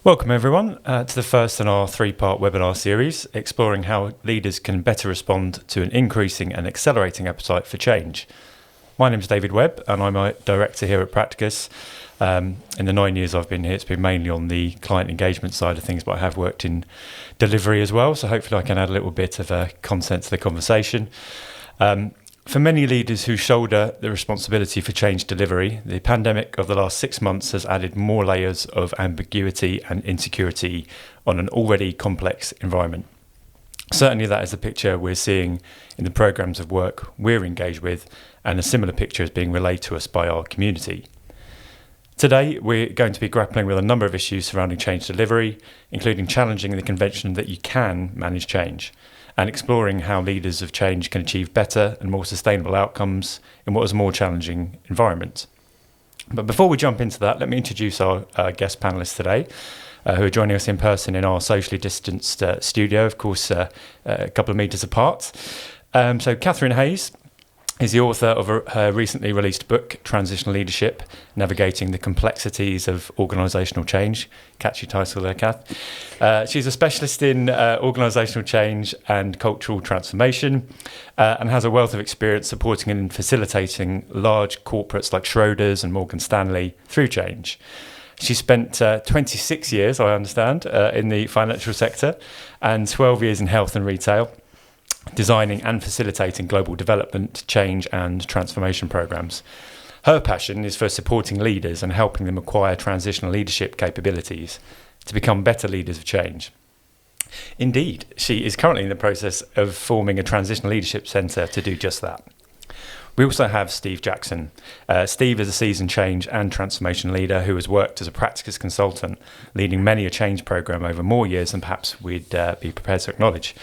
Welcome everyone to the first in our three-part webinar series exploring how leaders can better respond to an increasing and accelerating appetite for change. My name is David Webb and I'm a director here at Practicus. In the 9 years I've been here, it's been mainly on the client engagement side of things, but I have worked in delivery as well, so hopefully I can add a little bit of content to the conversation. For many leaders who shoulder the responsibility for change delivery, the pandemic of the last 6 months has added more layers of ambiguity and insecurity on an already complex environment. Certainly that is the picture we're seeing in the programmes of work we're engaged with, and a similar picture is being relayed to us by our community. Today, we're going to be grappling with a number of issues surrounding change delivery, including challenging the convention that you can manage change, and exploring how leaders of change can achieve better and more sustainable outcomes in what is a more challenging environment. But before we jump into that, let me introduce our guest panellists today, who are joining us in person in our socially distanced studio, of course, a couple of metres apart. So Catherine Hayes is the author of her recently released book, Transitional Leadership, Navigating the Complexities of Organisational Change. Catchy title there, Kath. She's a specialist in organisational change and cultural transformation and has a wealth of experience supporting and facilitating large corporates like Schroders and Morgan Stanley through change. She spent 26 years, I understand, in the financial sector and 12 years in health and retail, designing and facilitating global development, change and transformation programs. Her passion is for supporting leaders and helping them acquire transitional leadership capabilities to become better leaders of change. Indeed, she is currently in the process of forming a transitional leadership centre to do just that. We also have Steve Jackson. Steve is a seasoned change and transformation leader who has worked as a Practicus consultant, leading many a change programme over more years than perhaps we'd be prepared to acknowledge.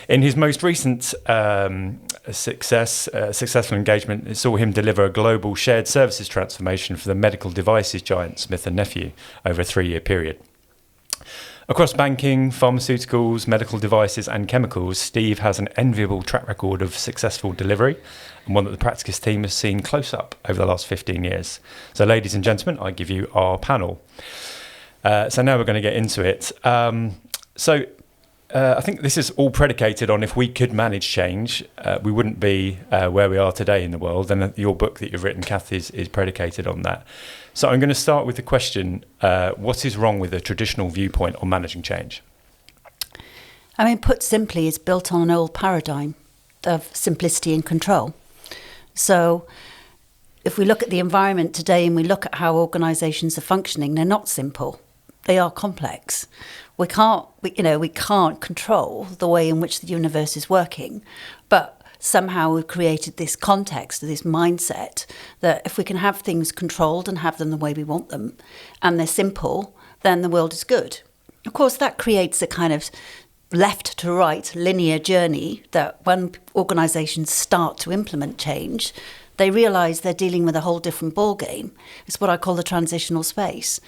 In his most recent successful engagement, it saw him deliver a global shared services transformation for the medical devices giant Smith & Nephew over a 3-year period. Across banking, pharmaceuticals, medical devices and chemicals, Steve has an enviable track record of successful delivery and one that the Practicus team has seen close up over the last 15 years. So ladies and gentlemen, I give you our panel. So now we're going to get into it. I think this is all predicated on if we could manage change, we wouldn't be where we are today in the world, and your book that you've written, Kath, is predicated on that. So I'm going to start with the question, what is wrong with the traditional viewpoint on managing change? I mean, put simply, it's built on an old paradigm of simplicity and control. So if we look at the environment today and we look at how organisations are functioning, they're not simple. They are complex. We can't control the way in which the universe is working, but somehow we've created this context, this mindset that if we can have things controlled and have them the way we want them, and they're simple, then the world is good. Of course, that creates a kind of left to right linear journey that when organisations start to implement change, they realise they're dealing with a whole different ballgame. It's what I call the transitional space.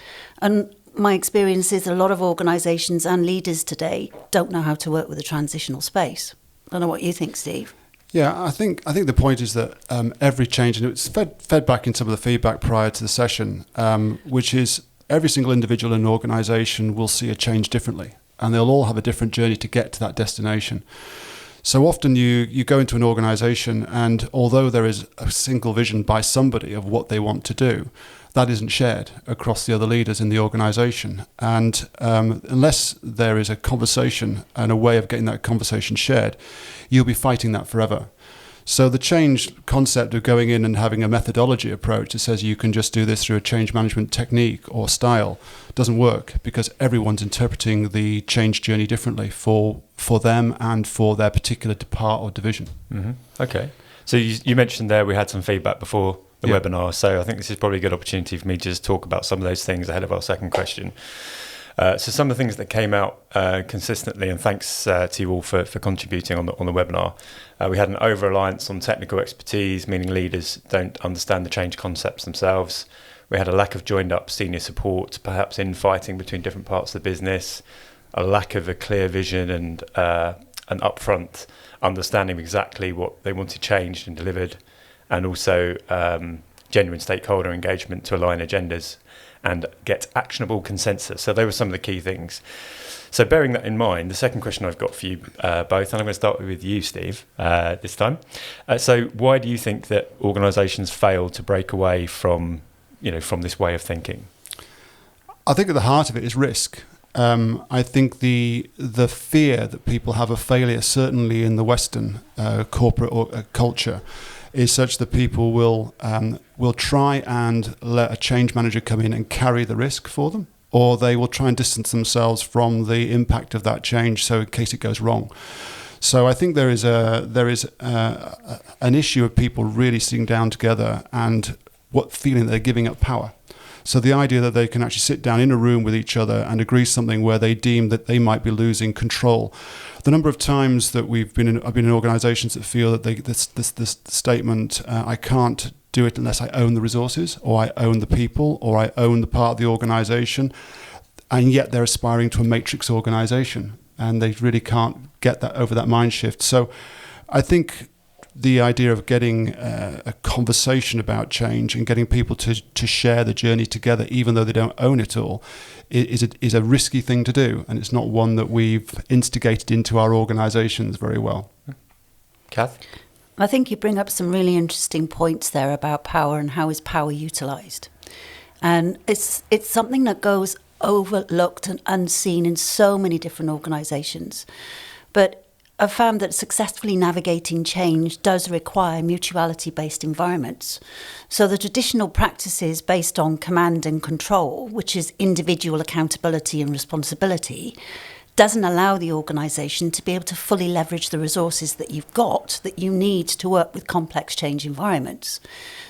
And my experience is a lot of organisations and leaders today don't know how to work with a transitional space. I don't know what you think, Steve. Yeah, I think the point is that every change, and it's fed back in some of the feedback prior to the session, which is every single individual in an organisation will see a change differently, and they'll all have a different journey to get to that destination. So often you go into an organisation, and although there is a single vision by somebody of what they want to do, that isn't shared across the other leaders in the organisation. And unless there is a conversation and a way of getting that conversation shared, you'll be fighting that forever. So the change concept of going in and having a methodology approach that says you can just do this through a change management technique or style doesn't work, because everyone's interpreting the change journey differently for them and for their particular part or division. Mm-hmm. Okay. So you mentioned there we had some feedback before the webinar, so I think this is probably a good opportunity for me to just talk about some of those things ahead of our second question. So some of the things that came out consistently, and thanks to you all for contributing on the webinar. We had an over-reliance on technical expertise, meaning leaders don't understand the change concepts themselves. We had a lack of joined-up senior support, perhaps infighting between different parts of the business, a lack of a clear vision and an upfront understanding of exactly what they wanted changed and delivered, and also genuine stakeholder engagement to align agendas. and get actionable consensus. So they were some of the key things. So bearing that in mind, the second question I've got for you both, and I'm going to start with you, Steve, this time. So why do you think that organisations fail to break away from this way of thinking? I think at the heart of it is risk. I think the fear that people have of failure, certainly in the Western corporate culture, is such that people will try and let a change manager come in and carry the risk for them, or they will try and distance themselves from the impact of that change, so in case it goes wrong. So I think there is an issue of people really sitting down together and feeling that they're giving up power. So the idea that they can actually sit down in a room with each other and agree something where they deem that they might be losing control. The number of times that I've been in organisations that feel that this statement, I can't do it unless I own the resources, or I own the people, or I own the part of the organisation, and yet they're aspiring to a matrix organisation, and they really can't get that over that mind shift. So I think the idea of getting a conversation about change and getting people to share the journey together, even though they don't own it all, is a risky thing to do, and it's not one that we've instigated into our organisations very well. Kath? I think you bring up some really interesting points there about power and how is power utilised. And it's something that goes overlooked and unseen in so many different organisations. But I've found that successfully navigating change does require mutuality-based environments. So the traditional practices based on command and control, which is individual accountability and responsibility, doesn't allow the organisation to be able to fully leverage the resources that you've got that you need to work with complex change environments.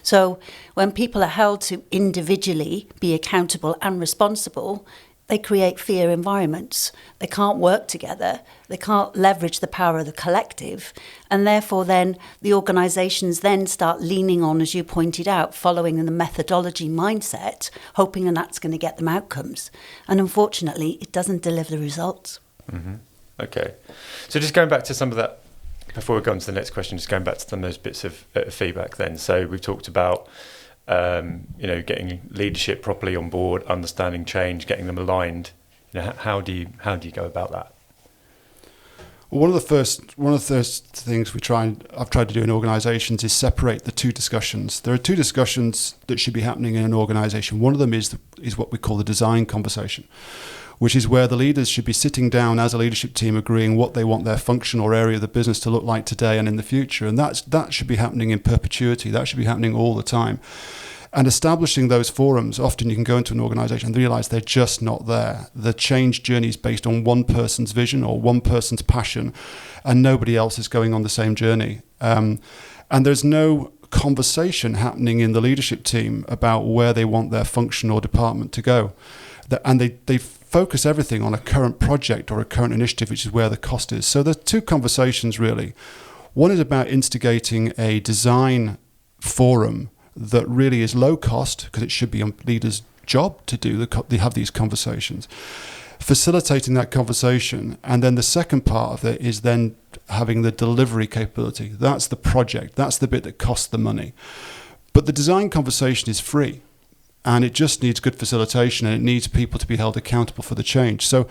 So when people are held to individually be accountable and responsible, they create fear environments. They can't work together. They can't leverage the power of the collective. And therefore then the organisations then start leaning on, as you pointed out, following the methodology mindset, hoping that that's going to get them outcomes. And unfortunately, it doesn't deliver the results. Mm-hmm. Okay. So just going back to some of that, before we go on to the next question, just going back to some of those bits of feedback then. So we've talked about getting leadership properly on board, understanding change, getting them aligned. How do you go about that? Well, one of the first things I've tried to do in organisations is separate the two discussions. There are two discussions that should be happening in an organisation. One of them is what we call the design conversation, which is where the leaders should be sitting down as a leadership team, agreeing what they want their function or area of the business to look like today and in the future. And that should be happening in perpetuity. That should be happening all the time. And establishing those forums, often you can go into an organisation and realise they're just not there. The change journey is based on one person's vision or one person's passion, and nobody else is going on the same journey. And there's no conversation happening in the leadership team about where they want their function or department to go. And they focus everything on a current project or a current initiative, which is where the cost is. So there's two conversations really. One is about instigating a design forum that really is low cost, because it should be a leader's job to have these conversations, facilitating that conversation. And then the second part of it is then having the delivery capability. That's the project. That's the bit that costs the money. But the design conversation is free, and it just needs good facilitation, and it needs people to be held accountable for the change. So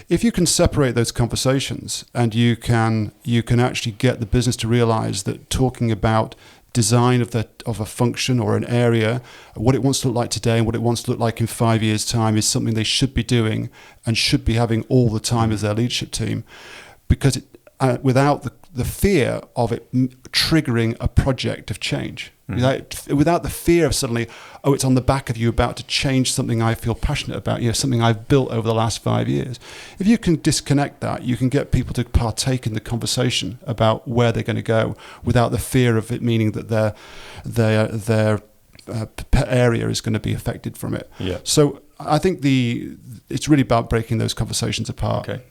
if you can separate those conversations, and you can actually get the business to realize that talking about design of a function or an area, what it wants to look like today and what it wants to look like in 5 years' time, is something they should be doing and should be having all the time as their leadership team, because without the fear of it triggering a project of change. Without the fear of suddenly, it's on the back of you about to change something I feel passionate about, something I've built over the last 5 years. If you can disconnect that, you can get people to partake in the conversation about where they're going to go without the fear of it meaning that their area is going to be affected from it. Yeah. So I think it's really about breaking those conversations apart. Okay.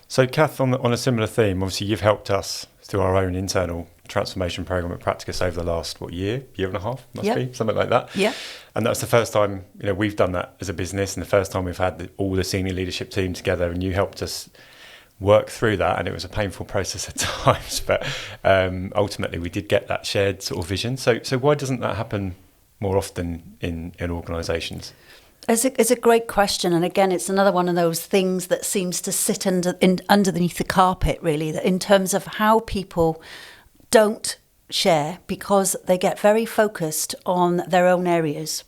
So Kath, on a similar theme, obviously you've helped us through our own internal transformation program at Practicus over the last year and a half, must be something like that. Yeah. And that's the first time we've done that as a business, and the first time we've had all the senior leadership team together, and you helped us work through that, and it was a painful process at times, but ultimately we did get that shared sort of vision. So why doesn't that happen more often in organisations? It's a great question, and again, it's another one of those things that seems to sit underneath the carpet, really, that in terms of how people don't share because they get very focused on their own areas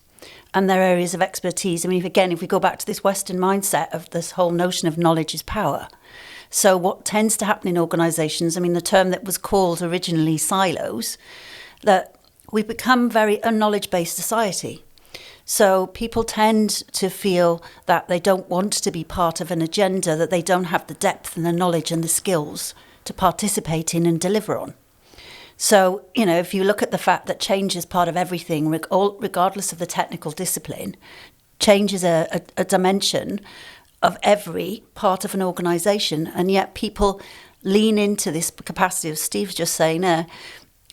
and their areas of expertise. I mean, if we go back to this Western mindset of this whole notion of knowledge is power. So what tends to happen in organisations, I mean, the term that was called originally silos, that we become very a knowledge-based society. So people tend to feel that they don't want to be part of an agenda, that they don't have the depth and the knowledge and the skills to participate in and deliver on. So, if you look at the fact that change is part of everything, regardless of the technical discipline, change is a dimension of every part of an organisation. And yet people lean into this capacity of Steve's just saying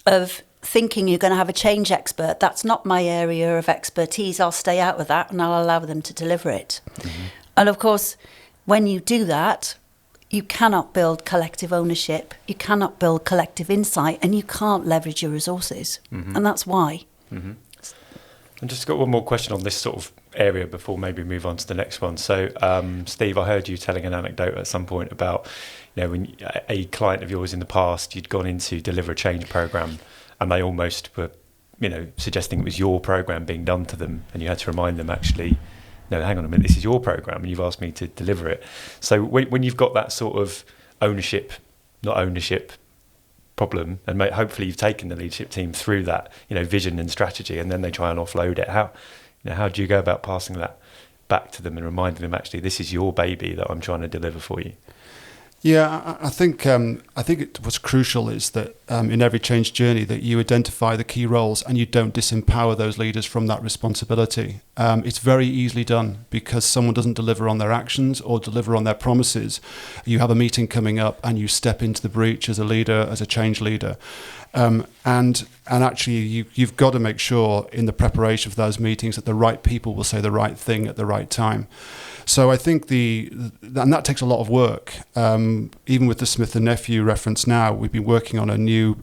of thinking you're going to have a change expert. That's not my area of expertise. I'll stay out of that and I'll allow them to deliver it. Mm-hmm. And of course, when you do that, you cannot build collective ownership, you cannot build collective insight, and you can't leverage your resources. Mm-hmm. And that's why. Mm-hmm. And just got one more question on this sort of area before maybe move on to the next one. So, Steve, I heard you telling an anecdote at some point about, when a client of yours in the past, you'd gone in to deliver a change program, and they almost were, suggesting it was your program being done to them, and you had to remind them actually, no, hang on a minute, this is your program, and you've asked me to deliver it. So when you've got that sort of not ownership problem, and hopefully you've taken the leadership team through that, vision and strategy, and then they try and offload it. How do you go about passing that back to them and reminding them actually this is your baby that I'm trying to deliver for you? Yeah, I think what's crucial is that in every change journey that you identify the key roles and you don't disempower those leaders from that responsibility. It's very easily done because someone doesn't deliver on their actions or deliver on their promises. You have a meeting coming up and you step into the breach as a leader, as a change leader. And actually you've got to make sure in the preparation for those meetings that the right people will say the right thing at the right time. So I think and that takes a lot of work. Even with the Smith and Nephew reference now, we're working on a new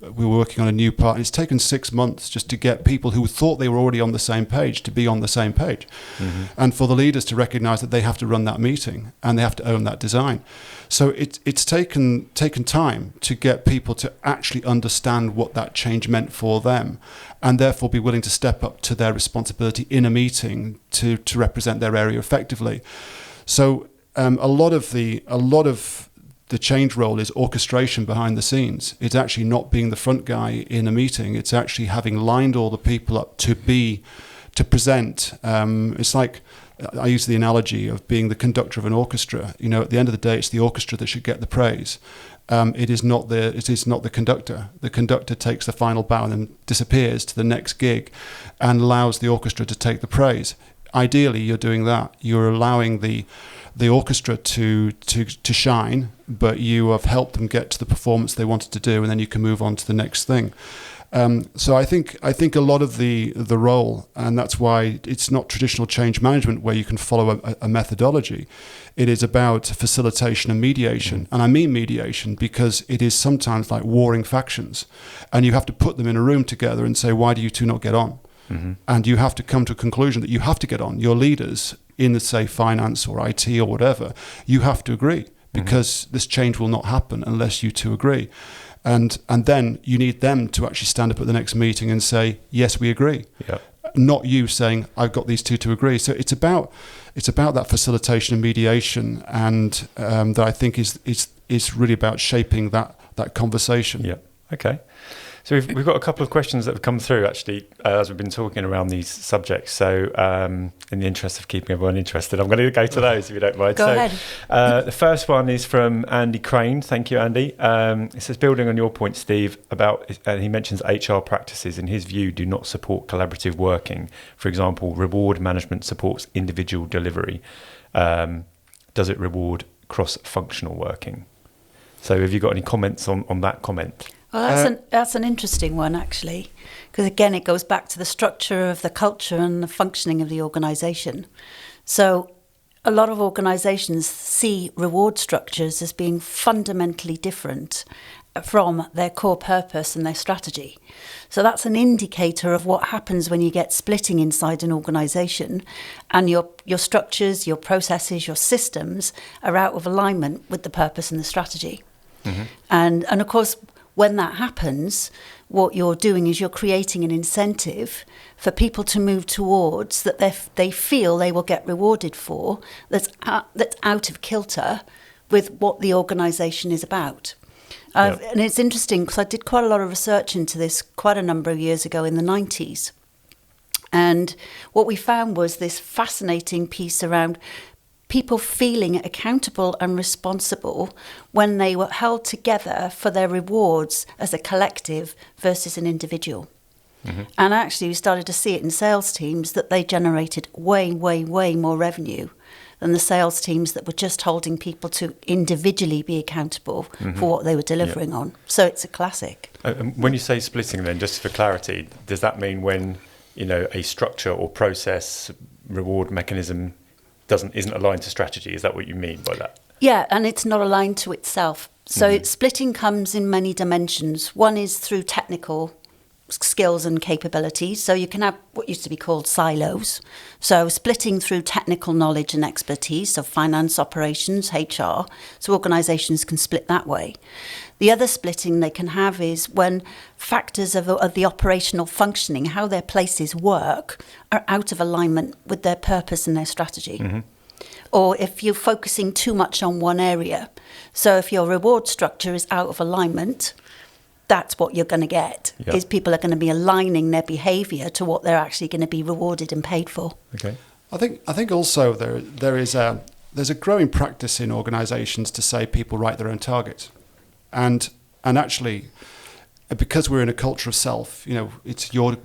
part. And it's taken 6 months just to get people who thought they were already on the same page to be on the same page. Mm-hmm. And for the leaders to recognize that they have to run that meeting and they have to own that design. So it's taken time to get people to actually understand what that change meant for them, and therefore be willing to step up to their responsibility in a meeting to represent their area effectively. So a lot of the change role is orchestration behind the scenes. It's actually not being the front guy in a meeting. It's actually having lined all the people up to present. It's like, I use the analogy of being the conductor of an orchestra. At the end of the day, it's the orchestra that should get the praise. It is not the conductor. The conductor takes the final bow and then disappears to the next gig and allows the orchestra to take the praise. Ideally, you're doing that. You're allowing the orchestra to shine, but you have helped them get to the performance they wanted to do, and then you can move on to the next thing. So I think a lot of the role, and that's why it's not traditional change management where you can follow a methodology. It is about facilitation and mediation. And I mean mediation because it is sometimes like warring factions, and you have to put them in a room together and say, why do you two not get on? Mm-hmm. And you have to come to a conclusion that you have to get on. Your leaders in, say, finance or IT or whatever, you have to agree, because this change will not happen unless you two agree. And then you need them to actually stand up at the next meeting and say, yes, we agree. Yep. Not you saying, I've got these two to agree. So it's about that facilitation and mediation, and that I think is really about shaping that conversation. Yeah. Okay. So we've got a couple of questions that have come through, actually, as we've been talking around these subjects. So in the interest of keeping everyone interested, I'm going to go to those, if you don't mind. Go ahead. The first one is from Andy Crane. Thank you, Andy. It says, building on your point, Steve, and he mentions HR practices, in his view, do not support collaborative working. For example, reward management supports individual delivery. Does it reward cross-functional working? So have you got any comments on that comment? Well, that's an interesting one, actually, because again, it goes back to the structure of the culture and the functioning of the organisation. So a lot of organisations see reward structures as being fundamentally different from their core purpose and their strategy. So that's an indicator of what happens when you get splitting inside an organisation and your structures, your processes, your systems are out of alignment with the purpose and the strategy. Mm-hmm. And of course, when that happens, what you're doing is you're creating an incentive for people to move towards that they feel they will get rewarded for, that's out of kilter with what the organisation is about. And it's interesting because I did quite a lot of research into this quite a number of years ago in the 90s. And what we found was this fascinating piece around people feeling accountable and responsible when they were held together for their rewards as a collective versus an individual. Mm-hmm. And actually we started to see it in sales teams that they generated way, way, way more revenue than the sales teams that were just holding people to individually be accountable for what they were delivering on. So it's a classic. When you say splitting then, just for clarity, does that mean when, a structure or process reward mechanism isn't aligned to strategy? Is that what you mean by that? Yeah, and it's not aligned to itself. So splitting comes in many dimensions. One is through technical skills and capabilities. So you can have what used to be called silos. So splitting through technical knowledge and expertise, so finance, operations, HR. So organisations can split that way. The other splitting they can have is when factors of the operational functioning, how their places work, are out of alignment with their purpose and their strategy. Mm-hmm. Or if you're focusing too much on one area. So if your reward structure is out of alignment, that's what you're going to get, is people are going to be aligning their behaviour to what they're actually going to be rewarded and paid for. Okay. I think also there's a growing practice in organisations to say people write their own targets. And actually, because we're in a culture of self, it's your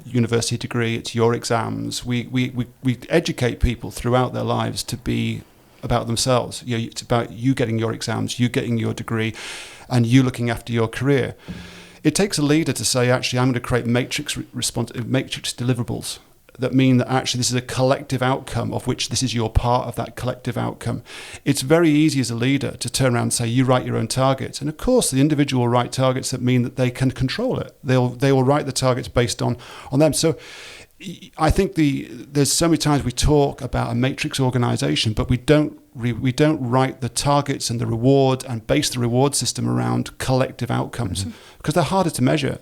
university degree, it's your exams. We educate people throughout their lives to be about themselves. It's about you getting your exams, you getting your degree, and you looking after your career. It takes a leader to say, actually, I'm going to create matrix deliverables that mean that actually this is a collective outcome of which this is your part of that collective outcome. It's very easy as a leader to turn around and say, you write your own targets. And of course, the individual will write targets that mean that they can control it. They will write the targets based on them. So I think there's so many times we talk about a matrix organization, but we don't write the targets and the reward and base the reward system around collective outcomes because they're harder to measure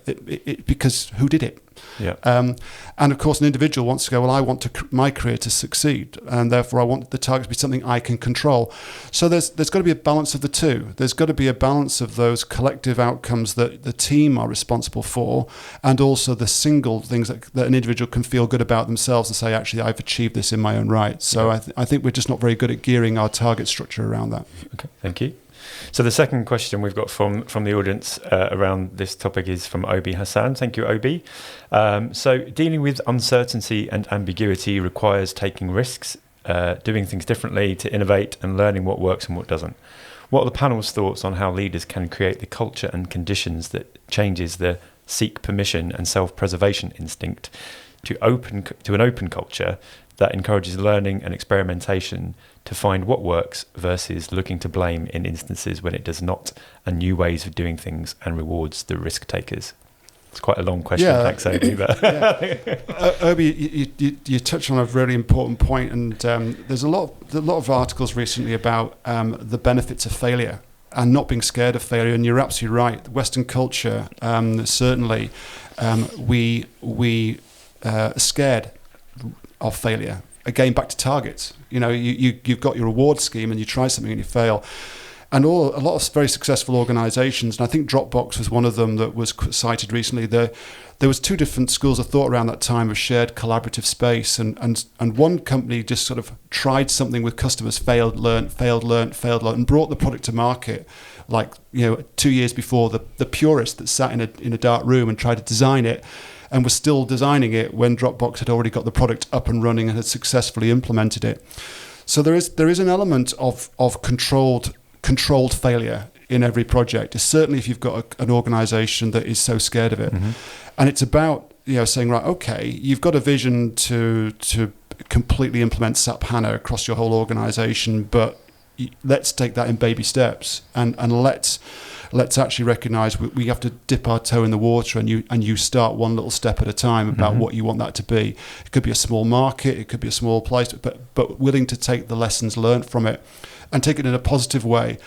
because who did it? Yeah. And of course, an individual wants to go, well, I want my career to succeed, and therefore I want the target to be something I can control. So there's got to be a balance of the two. There's got to be a balance of those collective outcomes that the team are responsible for, and also the single things that an individual can feel good about themselves and say, actually, I've achieved this in my own right. So I think we're just not very good at gearing our target structure around that. Okay, thank you. So the second question we've got from the audience around this topic is from Obi Hassan. Thank you, Obi. So dealing with uncertainty and ambiguity requires taking risks, doing things differently to innovate and learning what works and what doesn't. What are the panel's thoughts on how leaders can create the culture and conditions that changes the seek permission and self-preservation instinct to an open culture that encourages learning and experimentation to find what works versus looking to blame in instances when it does not, and new ways of doing things and rewards the risk takers? It's quite a long question, thanks, Obi. But Obi, you touched on a really important point, and there's a lot of articles recently about the benefits of failure and not being scared of failure. And you're absolutely right. Western culture, certainly, we are scared of failure. Again, back to targets. You've got your reward scheme and you try something and you fail. And a lot of very successful organizations, and I think Dropbox was one of them that was cited recently, there was two different schools of thought around that time of shared collaborative space. And one company just sort of tried something with customers, failed, learnt, and brought the product to market 2 years before the purist that sat in a dark room and tried to design it, and was still designing it when Dropbox had already got the product up and running and had successfully implemented it. So there is an element of controlled failure in every project. Certainly if you've got an organization that is so scared of it. Mm-hmm. And it's about saying, right, okay, you've got a vision to completely implement SAP HANA across your whole organization, but let's take that in baby steps, and let's actually recognise we have to dip our toe in the water, and you start one little step at a time about what you want that to be. It could be a small market, it could be a small place, but willing to take the lessons learned from it and take it in a positive way.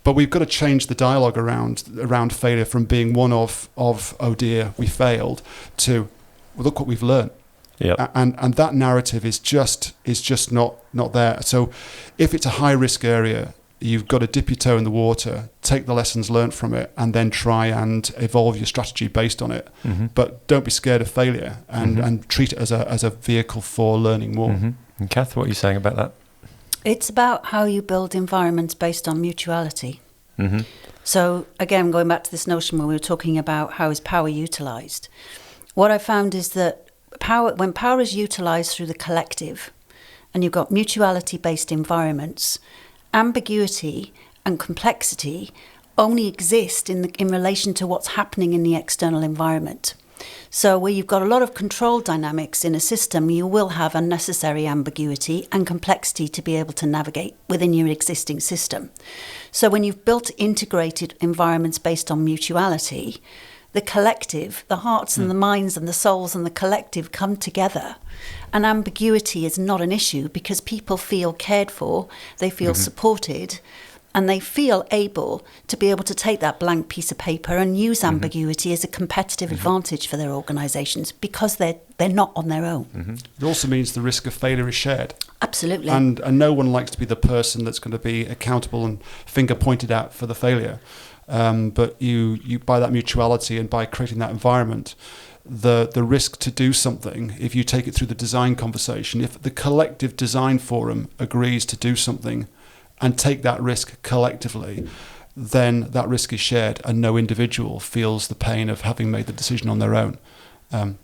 But we've got to change the dialogue around failure from being one of oh dear, we failed, to well, look what we've learned. Yeah. And that narrative is just not there. So if it's a high risk area, you've got to dip your toe in the water, take the lessons learned from it, and then try and evolve your strategy based on it. But don't be scared of failure, and treat it as a vehicle for learning more. And Kath, what are you saying about that? It's about how you build environments based on mutuality. So again, going back to this notion where we were talking about how is power utilised, what I found is that when power is utilised through the collective, and you've got mutuality-based environments, ambiguity and complexity only exist in relation to what's happening in the external environment. So where you've got a lot of control dynamics in a system, you will have unnecessary ambiguity and complexity to be able to navigate within your existing system. So when you've built integrated environments based on mutuality, the collective, the hearts and the minds and the souls and the collective come together. And ambiguity is not an issue because people feel cared for, they feel supported, and they feel able to take that blank piece of paper and use ambiguity as a competitive advantage for their organisations because they're not on their own. It also means the risk of failure is shared. Absolutely. And no one likes to be the person that's going to be accountable and finger pointed at for the failure. But you by that mutuality and by creating that environment, the risk to do something, if you take it through the design conversation, if the collective design forum agrees to do something and take that risk collectively, then that risk is shared and no individual feels the pain of having made the decision on their own.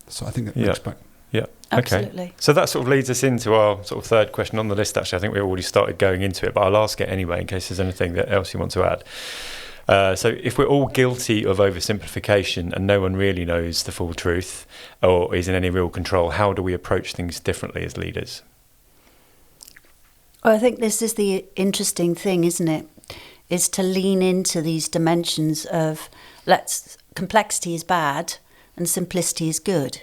So I think that links back. Yeah. Absolutely. Okay. So that sort of leads us into our sort of third question on the list, actually. I think we already started going into it, but I'll ask it anyway in case there's anything else you want to add. So if we're all guilty of oversimplification and no one really knows the full truth or is in any real control, how do we approach things differently as leaders? Well, I think this is the interesting thing, isn't it? Is to lean into these dimensions of complexity is bad and simplicity is good.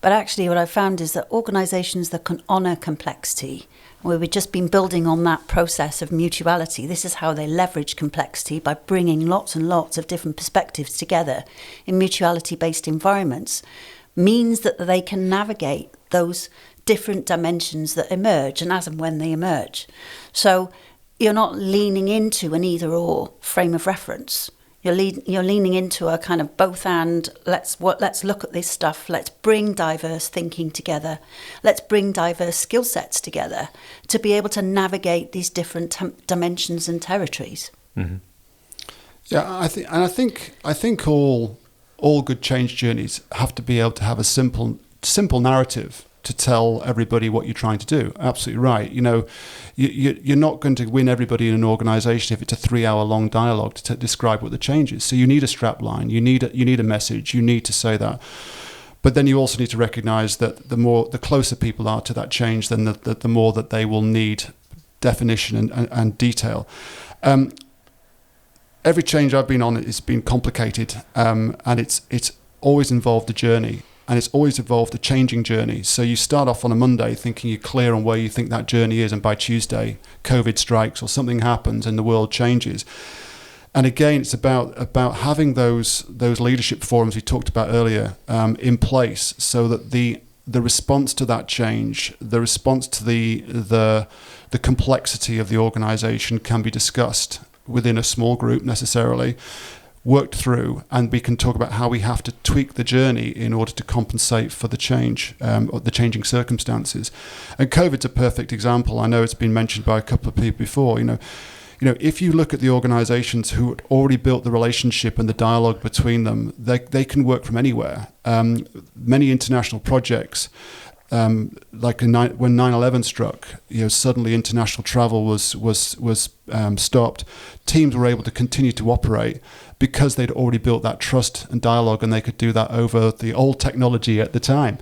But actually what I've found is that organisations that can honour complexity, where we've just been building on that process of mutuality, this is how they leverage complexity by bringing lots and lots of different perspectives together in mutuality-based environments, means that they can navigate those different dimensions that emerge and as and when they emerge. So you're not leaning into an either-or frame of reference. You're leaning into a kind of both and, let's look at this stuff, let's bring diverse thinking together, let's bring diverse skill sets together to be able to navigate these different dimensions and territories. Yeah, I think all good change journeys have to be able to have a simple narrative to tell everybody what you're trying to do. Absolutely right. You're not going to win everybody in an organisation if it's a 3-hour long dialogue to describe what the change is. So you need a strap line, you need a message, you need to say that. But then you also need to recognise that the closer people are to that change, then the more that they will need definition and detail. Every change I've been on has been complicated, and it's always involved a journey. And it's always involved a changing journey. So you start off on a Monday thinking you're clear on where you think that journey is, and by Tuesday, COVID strikes or something happens and the world changes. And again, it's about having those leadership forums we talked about earlier in place, so that the response to that change, the response to the complexity of the organisation can be discussed within a small group necessarily, worked through, and we can talk about how we have to tweak the journey in order to compensate for the change or the changing circumstances. And COVID's a perfect example. I know it's been mentioned by a couple of people before. If you look at the organisations who had already built the relationship and the dialogue between them, they can work from anywhere. Many international projects, like when 9/11 struck, suddenly international travel was stopped, teams were able to continue to operate because they'd already built that trust and dialogue, and they could do that over the old technology at the time.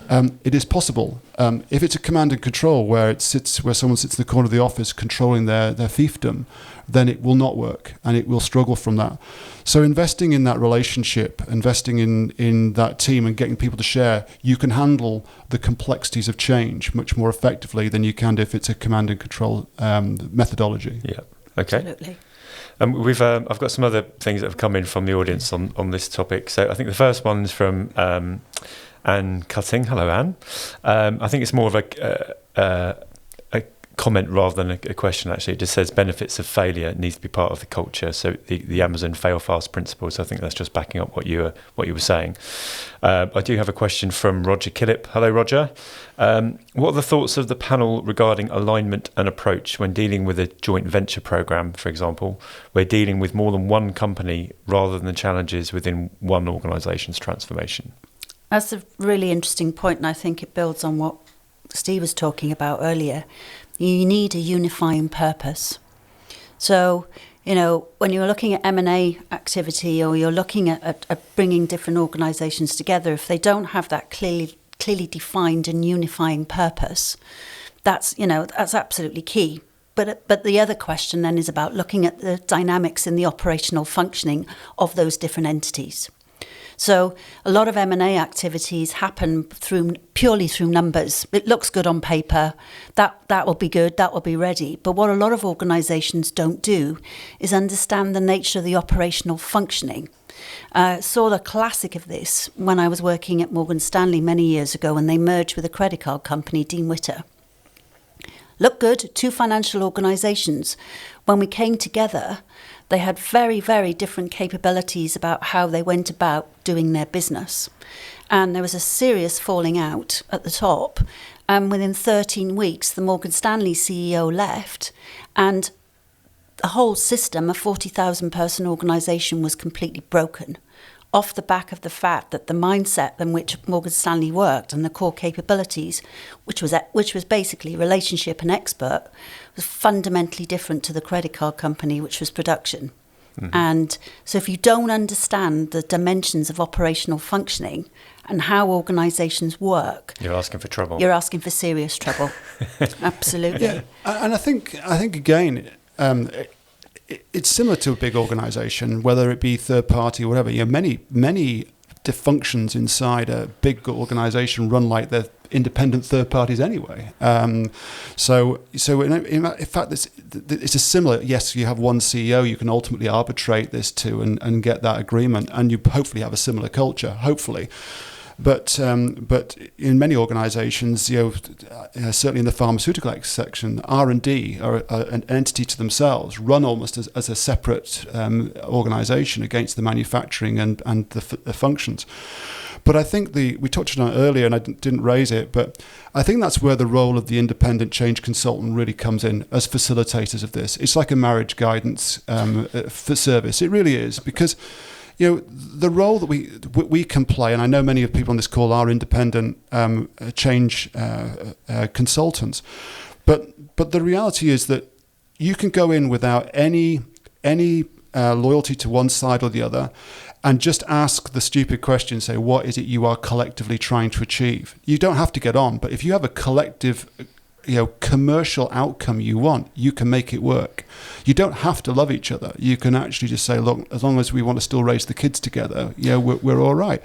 It is possible. If it's a command and control where someone sits in the corner of the office controlling their fiefdom, then it will not work and it will struggle from that. So investing in that relationship, investing in that team and getting people to share, you can handle the complexities of change much more effectively than you can if it's a command and control methodology. Yeah. Okay. Absolutely. I've got some other things that have come in from the audience on this topic. So I think the first one's from Anne Cutting. Hello, Anne. I think it's more of a comment rather than a question, actually. It just says benefits of failure needs to be part of the culture. So the Amazon fail fast principle. So I think that's just backing up what you were saying. I do have a question from Roger Killip. Hello, Roger. What are the thoughts of the panel regarding alignment and approach when dealing with a joint venture program, for example? We're dealing with more than one company rather than the challenges within one organisation's transformation. That's a really interesting point, and I think it builds on what Steve was talking about earlier. You need a unifying purpose. So, when you're looking at M&A activity, or you're looking at bringing different organisations together, if they don't have that clearly defined and unifying purpose, that's absolutely key. But the other question then is about looking at the dynamics in the operational functioning of those different entities. So a lot of M&A activities happen purely through numbers. It looks good on paper. That will be good. That will be ready. But what a lot of organisations don't do is understand the nature of the operational functioning. Saw the classic of this when I was working at Morgan Stanley many years ago when they merged with a credit card company, Dean Witter. Looked good, two financial organisations. When we came together, they had very, very different capabilities about how they went about doing their business. And there was a serious falling out at the top. And within 13 weeks, the Morgan Stanley CEO left, and the whole system, a 40,000 person organisation, was completely broken off the back of the fact that the mindset in which Morgan Stanley worked and the core capabilities, which was basically relationship and expert, was fundamentally different to the credit card company, which was production. Mm-hmm. And so if you don't understand the dimensions of operational functioning and how organisations work, you're asking for trouble. You're asking for serious trouble. Absolutely. Yeah, and I think again, it's similar to a big organisation, whether it be third party or whatever. Many functions inside a big organisation run like they're independent third parties anyway. So in fact, it's a similar. Yes, you have one CEO you can ultimately arbitrate this to and get that agreement, and you hopefully have a similar culture. Hopefully. But in many organisations, certainly in the pharmaceutical section, R&D are an entity to themselves, run almost as a separate organisation against the manufacturing and the functions. But I think we touched on it earlier, and I didn't raise it, but I think that's where the role of the independent change consultant really comes in as facilitators of this. It's like a marriage guidance for service. It really is, because the role that we can play, and I know many of the people on this call are independent change consultants, but the reality is that you can go in without any loyalty to one side or the other, and just ask the stupid question, say, what is it you are collectively trying to achieve? You don't have to get on, but if you have a collective commercial outcome you want, you can make it work. You don't have to love each other. You can actually just say, look, as long as we want to still raise the kids together, we're all right.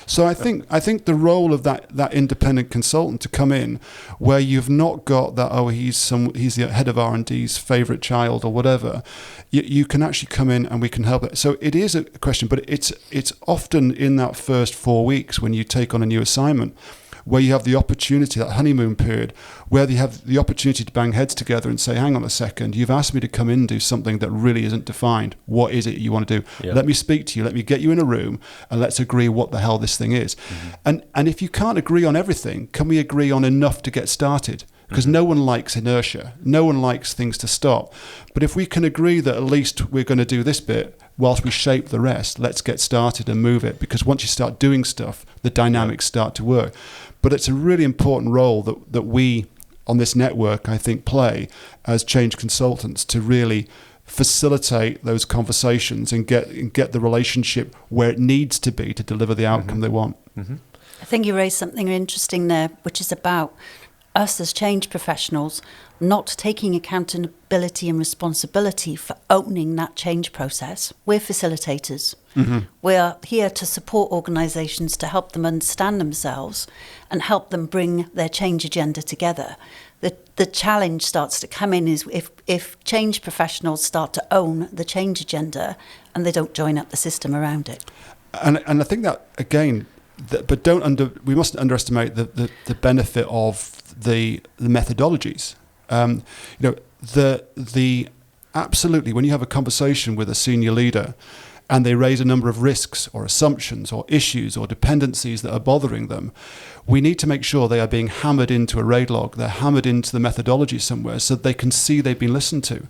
So I think the role of that independent consultant to come in, where you've not got that, he's the head of R&D's favourite child or whatever, you can actually come in and we can help it. So it is a question, but it's often in that first 4 weeks when you take on a new assignment, where you have the opportunity, that honeymoon period, where you have the opportunity to bang heads together and say, hang on a second, you've asked me to come in and do something that really isn't defined. What is it you want to do? Yeah. Let me speak to you. Let me get you in a room and let's agree what the hell this thing is. Mm-hmm. And if you can't agree on everything, can we agree on enough to get started? Because no one likes inertia. No one likes things to stop. But if we can agree that at least we're going to do this bit whilst we shape the rest, let's get started and move it. Because once you start doing stuff, the dynamics start to work. But it's a really important role that we on this network, I think, play as change consultants to really facilitate those conversations and get the relationship where it needs to be to deliver the outcome they want. Mm-hmm. I think you raised something interesting there, which is about us as change professionals not taking accountability and responsibility for owning that change process. We're facilitators. Mm-hmm. We are here to support organisations to help them understand themselves and help them bring their change agenda together. The challenge starts to come in is if change professionals start to own the change agenda and they don't join up the system around it. And I think that, again, but we mustn't underestimate the benefit of the methodologies. The absolutely, when you have a conversation with a senior leader and they raise a number of risks or assumptions or issues or dependencies that are bothering them, we need to make sure they are being hammered into a RAID log, they're hammered into the methodology somewhere so that they can see they've been listened to.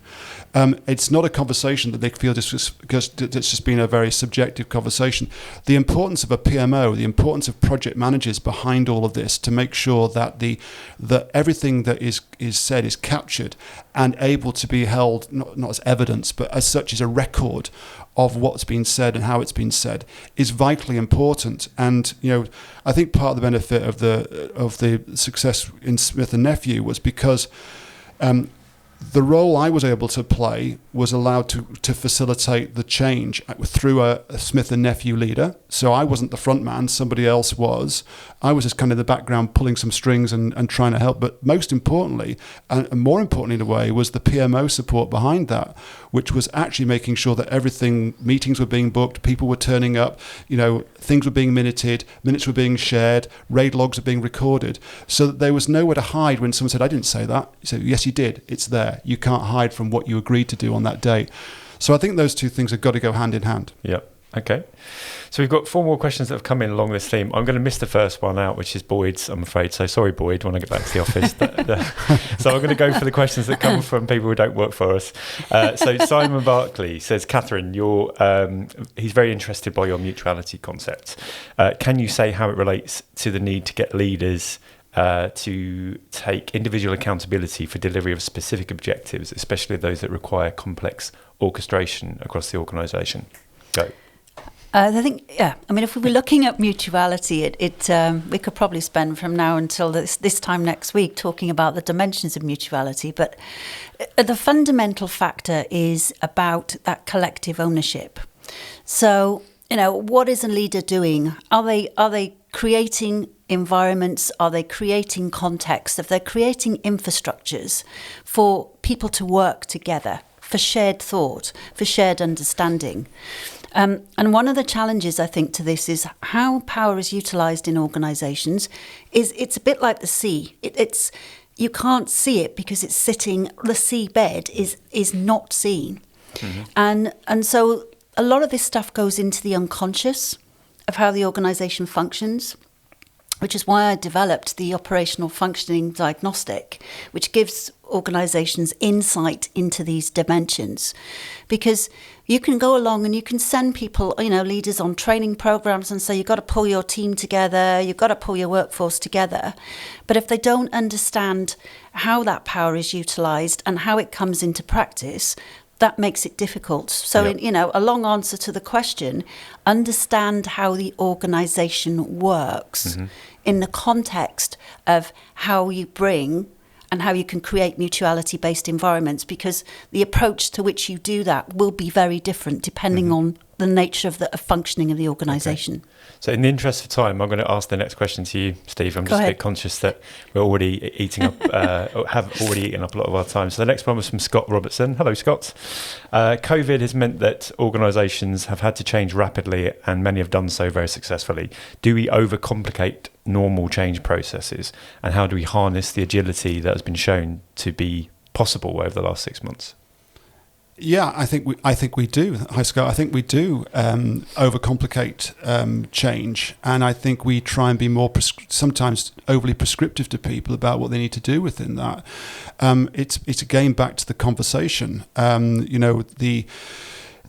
It's not a conversation that they feel it's just been a very subjective conversation. The importance of a PMO, the importance of project managers behind all of this to make sure that that everything that is said is captured and able to be held not as evidence, but as such as a record of what's been said and how it's been said is vitally important. And I think part of the benefit of the success in Smith and Nephew was because the role I was able to play was allowed to facilitate the change through a Smith and Nephew leader. So I wasn't the front man, somebody else was. I was just kind of in the background pulling some strings and trying to help. But most importantly, and more importantly in a way, was the PMO support behind that, which was actually making sure that meetings were being booked, people were turning up, things were being minuted, minutes were being shared, RAID logs were being recorded, so that there was nowhere to hide when someone said, I didn't say that. You said, yes, you did. It's there. You can't hide from what you agreed to do on that day. So I think those two things have got to go hand in hand. Yeah. Okay. So we've got 4 more questions that have come in along this theme. I'm going to miss the first one out, which is Boyd's, I'm afraid. So sorry, Boyd, when I get back to the office. So I'm going to go for the questions that come from people who don't work for us. So Simon Barkley says, Catherine, he's very interested by your mutuality concept. Can you say how it relates to the need to get leaders to take individual accountability for delivery of specific objectives, especially those that require complex orchestration across the organisation? Go. I think, if we were looking at mutuality, we could probably spend from now until this time next week talking about the dimensions of mutuality. But the fundamental factor is about that collective ownership. So, what is a leader doing? Are they creating environments? Are they creating context? If they're creating infrastructures for people to work together, for shared thought, for shared understanding. And one of the challenges, I think, to this is how power is utilised in organisations. It's a bit like the sea. It's you can't see it because it's sitting. The seabed is not seen, and so a lot of this stuff goes into the unconscious of how the organisation functions, which is why I developed the operational functioning diagnostic, which gives organisations insight into these dimensions. Because you can go along and you can send people, leaders on training programs and say, you've got to pull your team together, you've got to pull your workforce together. But if they don't understand how that power is utilised and how it comes into practice, that makes it difficult. So, a long answer to the question, understand how the organisation works in the context of how you bring and how you can create mutuality-based environments, because the approach to which you do that will be very different depending on the nature of the functioning of the organisation. Okay. So in the interest of time, I'm going to ask the next question to you, Steve. I'm just a bit conscious that we're already eating up, have already eaten up a lot of our time. So the next one was from Scott Robertson. Hello, Scott. COVID has meant that organisations have had to change rapidly, and many have done so very successfully. Do we overcomplicate normal change processes, and how do we harness the agility that has been shown to be possible over the last 6 months? Yeah, I think we do. Hi, Scott. I think we do overcomplicate change, and I think we try and be more sometimes overly prescriptive to people about what they need to do within that. It's again back to the conversation.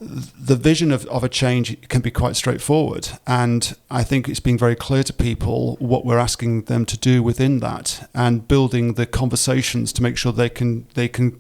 the vision of a change can be quite straightforward, and I think it's being very clear to people what we're asking them to do within that, and building the conversations to make sure they can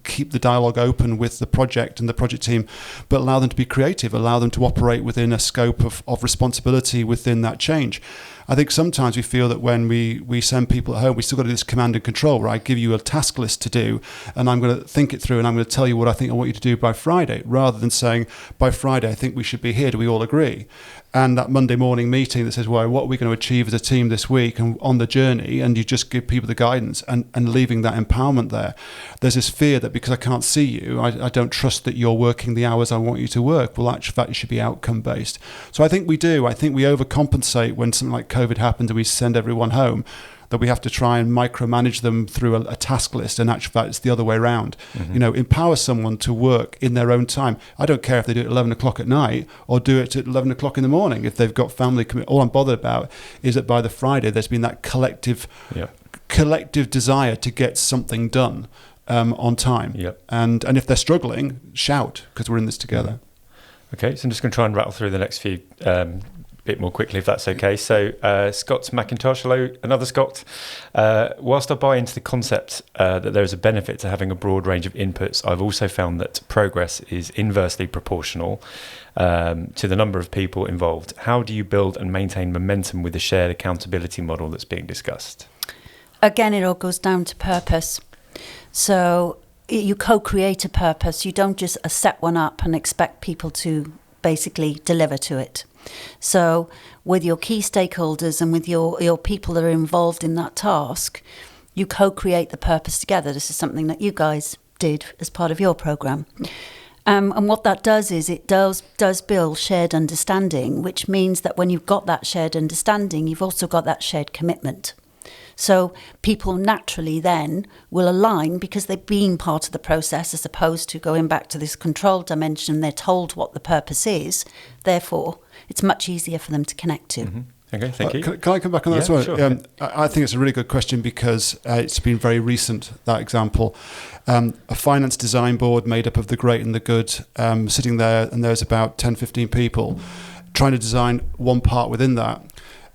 keep the dialogue open with the project and the project team, but allow them to be creative, allow them to operate within a scope of responsibility within that change. I think sometimes we feel that when we send people at home, we still got to do this command and control, where I give you a task list to do, and I'm going to think it through, and I'm going to tell you what I think I want you to do by Friday, rather than saying, by Friday, I think we should be here. Do we all agree? And that Monday morning meeting that says, well, what are we going to achieve as a team this week and on the journey? And you just give people the guidance and leaving that empowerment there. There's this fear that because I can't see you, I don't trust that you're working the hours I want you to work. Well, actually, that should be outcome based. So I think we do. I think we overcompensate when something like COVID happens and we send everyone home, that we have to try and micromanage them through a task list. And actually, it's the other way around. Empower someone to work in their own time. I don't care if they do it at 11 o'clock at night or do it at 11 o'clock in the morning. If they've got family commitment, all I'm bothered about is that by the Friday, there's been that collective desire to get something done on time. Yep. And if they're struggling, shout, because we're in this together. Okay, so I'm just going to try and rattle through the next few bit more quickly, if that's okay. So Scott McIntosh, hello, another Scott. Whilst I buy into the concept that there is a benefit to having a broad range of inputs, I've also found that progress is inversely proportional to the number of people involved. How do you build and maintain momentum with the shared accountability model that's being discussed? Again, it all goes down to purpose. So you co-create a purpose. You don't just set one up and expect people to basically deliver to it. So with your key stakeholders and with your people that are involved in that task, you co-create the purpose together. This is something that you guys did as part of your programme. And what that does is it does build shared understanding, which means that when you've got that shared understanding, you've also got that shared commitment. So people naturally then will align because they've been part of the process, as opposed to going back to this control dimension. They're told what the purpose is. Therefore, it's much easier for them to connect to. Mm-hmm. Okay, thank you. Can I come back on that as well? Sure. I think it's a really good question because it's been very recent, that example. A finance design board made up of the great and the good sitting there, and there's about 10, 15 people trying to design one part within that.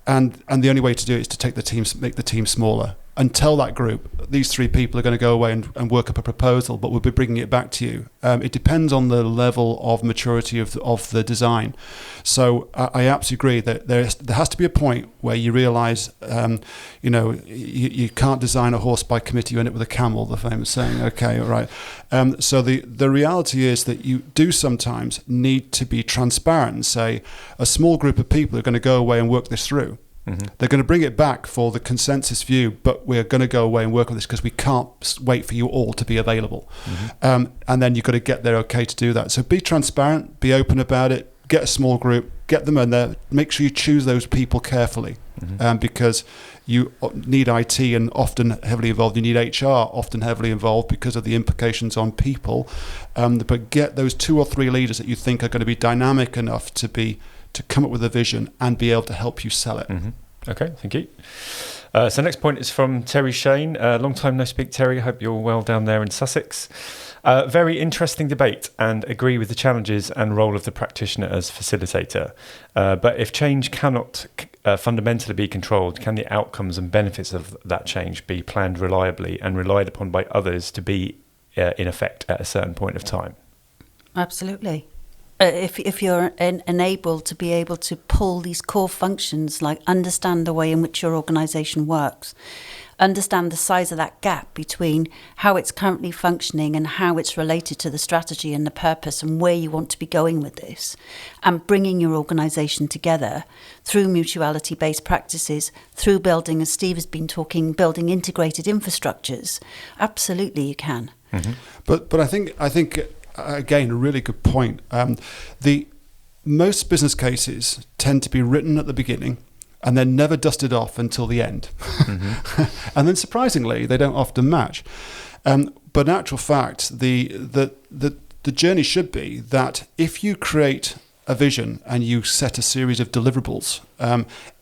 And the only way to do it is to make the team smaller and tell that group, these three people are going to go away and work up a proposal, but we'll be bringing it back to you. It depends on the level of maturity of the design. So I absolutely agree that there has to be a point where you realise, you can't design a horse by committee, you end up with a camel, the famous saying. Okay, all right. So the reality is that you do sometimes need to be transparent and say, a small group of people are going to go away and work this through. Mm-hmm. They're going to bring it back for the consensus view, but we're going to go away and work on this because we can't wait for you all to be available. Mm-hmm. And then you've got to get there okay to do that. So be transparent, be open about it, get a small group, get them in there, make sure you choose those people carefully. Mm-hmm. Because you need IT and often heavily involved. You need HR often heavily involved because of the implications on people. But get those 2 or 3 leaders that you think are going to be dynamic enough to come up with a vision and be able to help you sell it. Mm-hmm. Okay, thank you. So next point is from Terry Shane. Long time no speak, Terry. I hope you're well down there in Sussex. Very interesting debate, and agree with the challenges and role of the practitioner as facilitator. But if change cannot fundamentally be controlled, can the outcomes and benefits of that change be planned reliably and relied upon by others to be in effect at a certain point of time? Absolutely. If you're enabled to be able to pull these core functions, like understand the way in which your organisation works, understand the size of that gap between how it's currently functioning and how it's related to the strategy and the purpose and where you want to be going with this, and bringing your organisation together through mutuality-based practices, through building, as Steve has been talking, building integrated infrastructures, absolutely you can. Mm-hmm. But I think again, a really good point. The most business cases tend to be written at the beginning and then never dusted off until the end. Mm-hmm. And then surprisingly, they don't often match. But in actual fact, the journey should be that if you create a vision and you set a series of deliverables,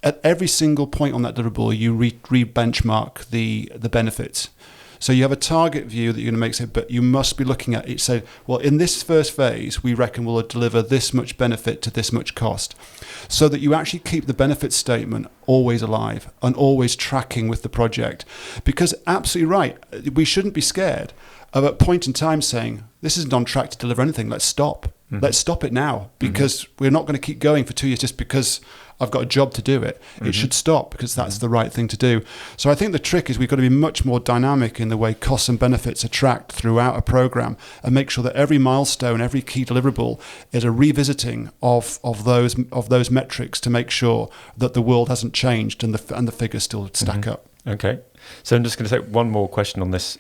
at every single point on that deliverable, you re-benchmark the benefits. So you have a target view that you're going to make, but you must be looking at it. Say, well, in this first phase, we reckon we'll deliver this much benefit to this much cost, so that you actually keep the benefit statement always alive and always tracking with the project. Because absolutely right, we shouldn't be scared of a point in time saying, this isn't on track to deliver anything, let's stop. Mm-hmm. Let's stop it now, because we're not going to keep going for 2 years just because I've got a job to do it. It should stop, because that's the right thing to do. So I think the trick is we've got to be much more dynamic in the way costs and benefits are tracked throughout a program, and make sure that every milestone, every key deliverable is a revisiting of those metrics to make sure that the world hasn't changed and the figures still stack up. Okay. So I'm just going to take one more question on this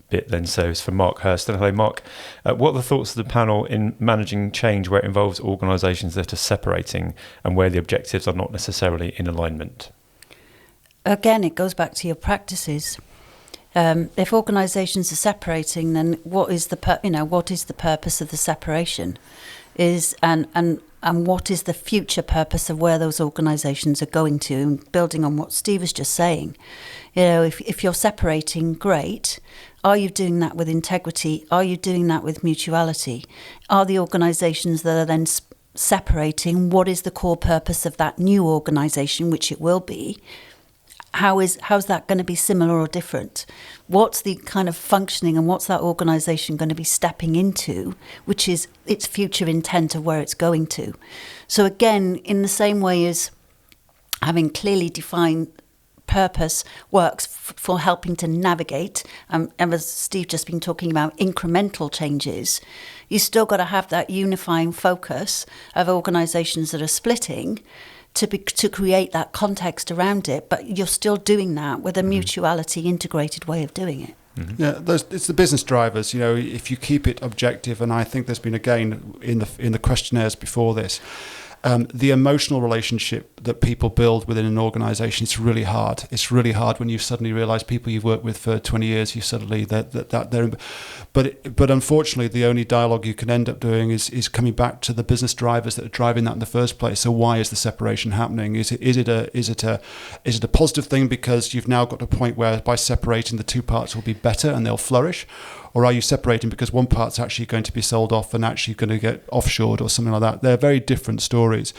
bit then. So it's from Mark Hurston. Hello, Mark. What are the thoughts of the panel in managing change where it involves organisations that are separating and where the objectives are not necessarily in alignment? Again, it goes back to your practices. If organisations are separating, then what is the purpose of the separation? And what is the future purpose of where those organisations are going to? And building on what Steve was just saying, if you're separating, great. Are you doing that with integrity? Are you doing that with mutuality? Are the organisations that are then separating, what is the core purpose of that new organisation, which it will be? How's that going to be similar or different? What's the kind of functioning and what's that organisation going to be stepping into, which is its future intent of where it's going to? So again, in the same way as having clearly defined purpose works for helping to navigate, and as Steve just been talking about incremental changes, you still got to have that unifying focus of organisations that are splitting to create that context around it, but you're still doing that with a mutuality integrated way of doing it. Mm-hmm. Yeah, it's the business drivers. If you keep it objective, and I think there's been again in the questionnaires before this, the emotional relationship that people build within an organisation, it's really hard. It's really hard when you suddenly realise people you've worked with for 20 years, you suddenly that they're. But unfortunately, the only dialogue you can end up doing is coming back to the business drivers that are driving that in the first place. So why is the separation happening? Is it a positive thing because you've now got to a point where by separating the two parts will be better and they'll flourish? Or are you separating because one part's actually going to be sold off and actually going to get offshored or something like that? They're very different stories.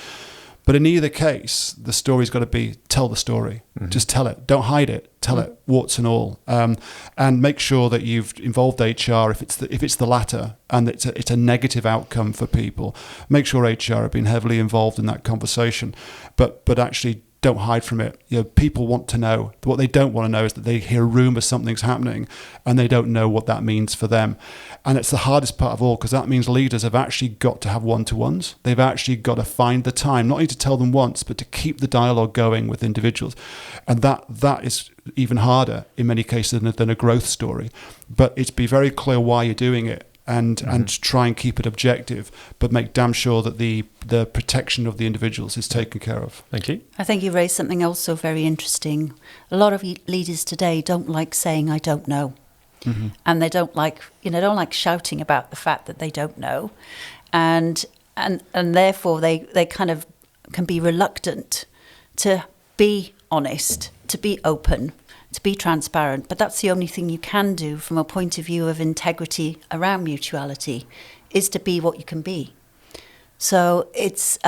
But in either case, the story's got to be tell the story. Mm-hmm. Just tell it. Don't hide it. Tell it, warts and all. And make sure that you've involved HR if it's the latter and it's a negative outcome for people. Make sure HR have been heavily involved in that conversation. But actually don't hide from it. People want to know. What they don't want to know is that they hear rumours something's happening and they don't know what that means for them. And it's the hardest part of all, because that means leaders have actually got to have one-to-ones. They've actually got to find the time, not only to tell them once, but to keep the dialogue going with individuals. And that is even harder in many cases than a growth story. But it's be very clear why you're doing it. And try and keep it objective, but make damn sure that the protection of the individuals is taken care of. Thank you. I think you raised something also very interesting. A lot of leaders today don't like saying "I don't know," and they don't like shouting about the fact that they don't know, and therefore they kind of can be reluctant to be honest, to be open, to be transparent. But that's the only thing you can do from a point of view of integrity around mutuality, is to be what you can be. So it's,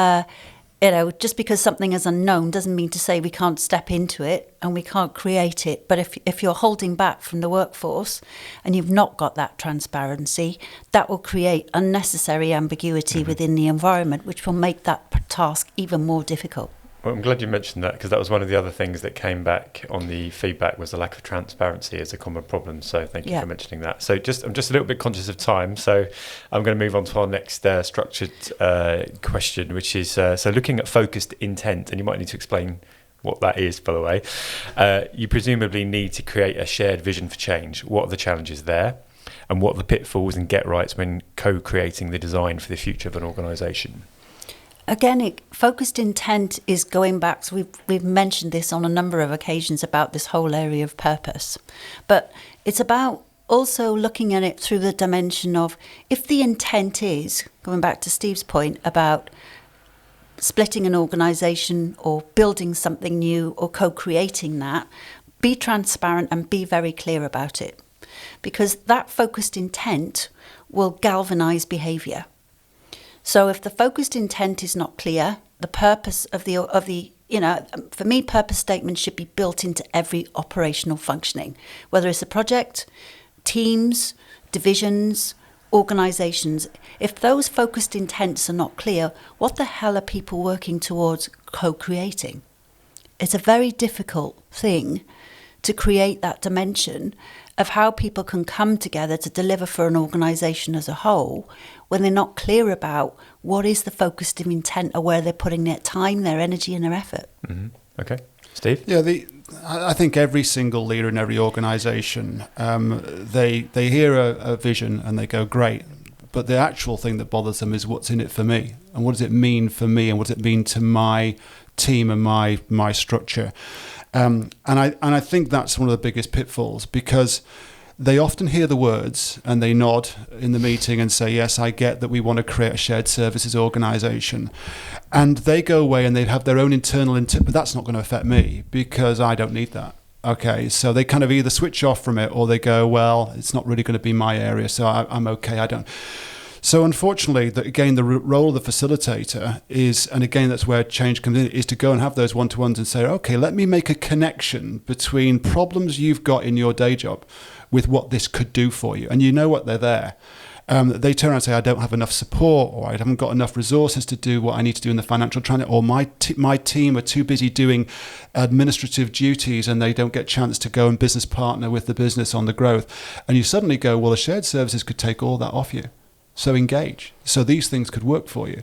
just because something is unknown doesn't mean to say we can't step into it and we can't create it. But if you're holding back from the workforce and you've not got that transparency, that will create unnecessary ambiguity within the environment, which will make that task even more difficult. Well, I'm glad you mentioned that, because that was one of the other things that came back on the feedback, was the lack of transparency as a common problem. So thank you for mentioning that. So I'm just a little bit conscious of time. So I'm going to move on to our next structured question, which is so looking at focused intent, and you might need to explain what that is, by the way. You presumably need to create a shared vision for change. What are the challenges there? And what are the pitfalls and get-rights when co-creating the design for the future of an organisation? Again, focused intent is going back. So we've mentioned this on a number of occasions about this whole area of purpose. But it's about also looking at it through the dimension of, if the intent is, going back to Steve's point about splitting an organisation or building something new or co-creating that, be transparent and be very clear about it, because that focused intent will galvanize behavior. So if the focused intent is not clear, the purpose of the for me, purpose statements should be built into every operational functioning, whether it's a project, teams, divisions, organizations. If those focused intents are not clear, what the hell are people working towards co-creating? It's a very difficult thing to create that dimension of how people can come together to deliver for an organization as a whole when they're not clear about what is the focused intent or where they're putting their time, their energy and their effort. Mm-hmm. Okay. Steve? Yeah, I think every single leader in every organisation, they hear a vision and they go, great, but the actual thing that bothers them is what's in it for me, and what does it mean for me, and what does it mean to my team and my structure. And I think that's one of the biggest pitfalls, because they often hear the words and they nod in the meeting and say, yes, I get that we want to create a shared services organisation. And they go away and they have their own internal intent, but that's not going to affect me because I don't need that. Okay, so they kind of either switch off from it or they go, well, it's not really going to be my area, so I'm okay, I don't. So unfortunately, again, the role of the facilitator is, and again, that's where change comes in, is to go and have those one-to-ones and say, okay, let me make a connection between problems you've got in your day job with what this could do for you. And you know what, they're there. They turn around and say, I don't have enough support, or I haven't got enough resources to do what I need to do in the financial transit, or my team are too busy doing administrative duties and they don't get a chance to go and business partner with the business on the growth. And you suddenly go, well, the shared services could take all that off you. So engage. So these things could work for you.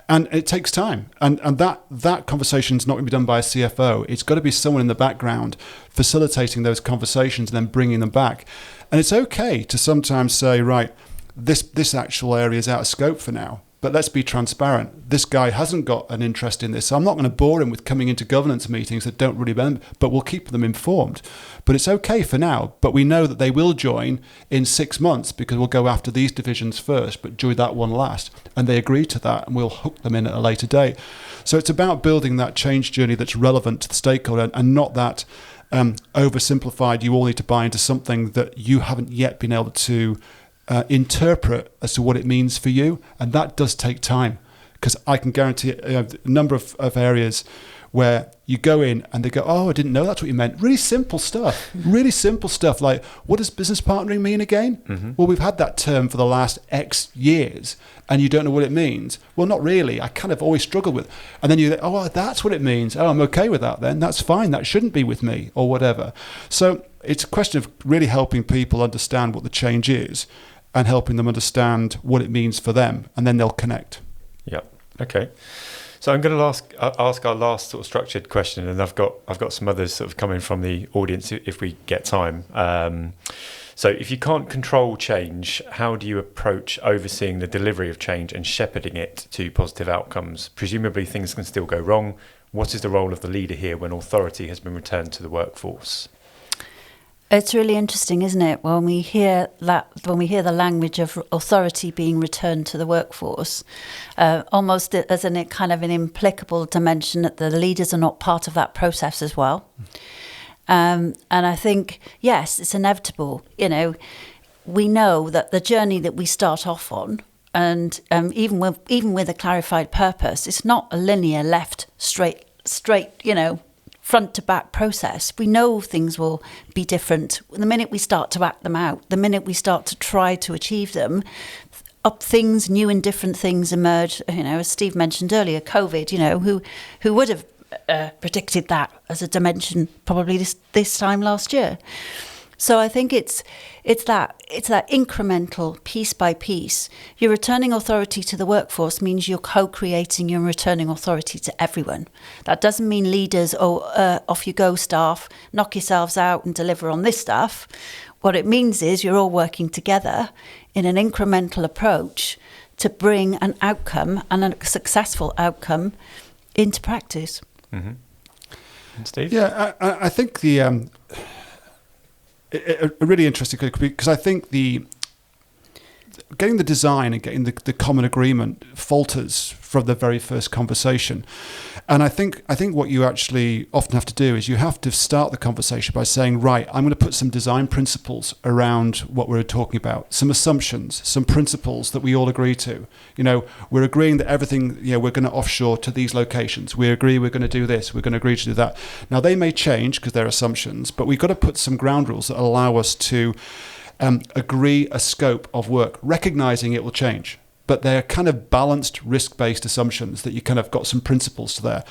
And it takes time. And that conversation is not going to be done by a CFO. It's got to be someone in the background facilitating those conversations and then bringing them back. And it's okay to sometimes say, right, this actual area is out of scope for now. But let's be transparent. This guy hasn't got an interest in this. So I'm not going to bore him with coming into governance meetings that don't really benefit, but we'll keep them informed. But it's okay for now. But we know that they will join in 6 months because we'll go after these divisions first, but do that one last. And they agree to that, and we'll hook them in at a later date. So it's about building that change journey that's relevant to the stakeholder, and not that oversimplified, you all need to buy into something that you haven't yet been able to interpret as to what it means for you. And that does take time, because I can guarantee a number of areas where you go in and they go, oh, I didn't know that's what you meant. Really simple stuff, like, what does business partnering mean again? Mm-hmm. Well, we've had that term for the last X years and you don't know what it means. Well, not really. I kind of always struggled with it. And then you think, oh, that's what it means. Oh, I'm okay with that then. That's fine. That shouldn't be with me, or whatever. So it's a question of really helping people understand what the change is and helping them understand what it means for them, and then they'll connect. Yeah. Okay. So I'm going to ask our last sort of structured question, and I've got some others sort of coming from the audience if we get time. So if you can't control change, how do you approach overseeing the delivery of change and shepherding it to positive outcomes? Presumably things can still go wrong. What is the role of the leader here when authority has been returned to the workforce? It's really interesting, isn't it, when we hear the language of authority being returned to the workforce, almost as a kind of an implicable dimension that the leaders are not part of that process as well. And I think, yes, it's inevitable. You know, we know that the journey that we start off on, and even with a clarified purpose, it's not a linear left, straight, front to back process. We know things will be different. The minute we start to act them out, the minute we start to try to achieve them, things, new and different things emerge. You know, as Steve mentioned earlier, COVID, who would have predicted that as a dimension probably this time last year. So I think it's that incremental, piece by piece. You're returning authority to the workforce means you're co-creating, you're returning authority to everyone. That doesn't mean leaders, off you go staff, knock yourselves out and deliver on this stuff. What it means is you're all working together in an incremental approach to bring an outcome, and a successful outcome, into practice. Mm-hmm. And Steve? Yeah, I think a really interesting, because I think the getting the design and getting the common agreement falters from the very first conversation. And I think what you actually often have to do is you have to start the conversation by saying, right, I'm going to put some design principles around what we're talking about, some assumptions, some principles that we all agree to. We're agreeing that everything, we're going to offshore to these locations. We agree we're going to do this. We're going to agree to do that. Now, they may change because they're assumptions, but we've got to put some ground rules that allow us to agree a scope of work, recognizing it will change. But they're kind of balanced, risk-based assumptions that you kind of got some principles to there.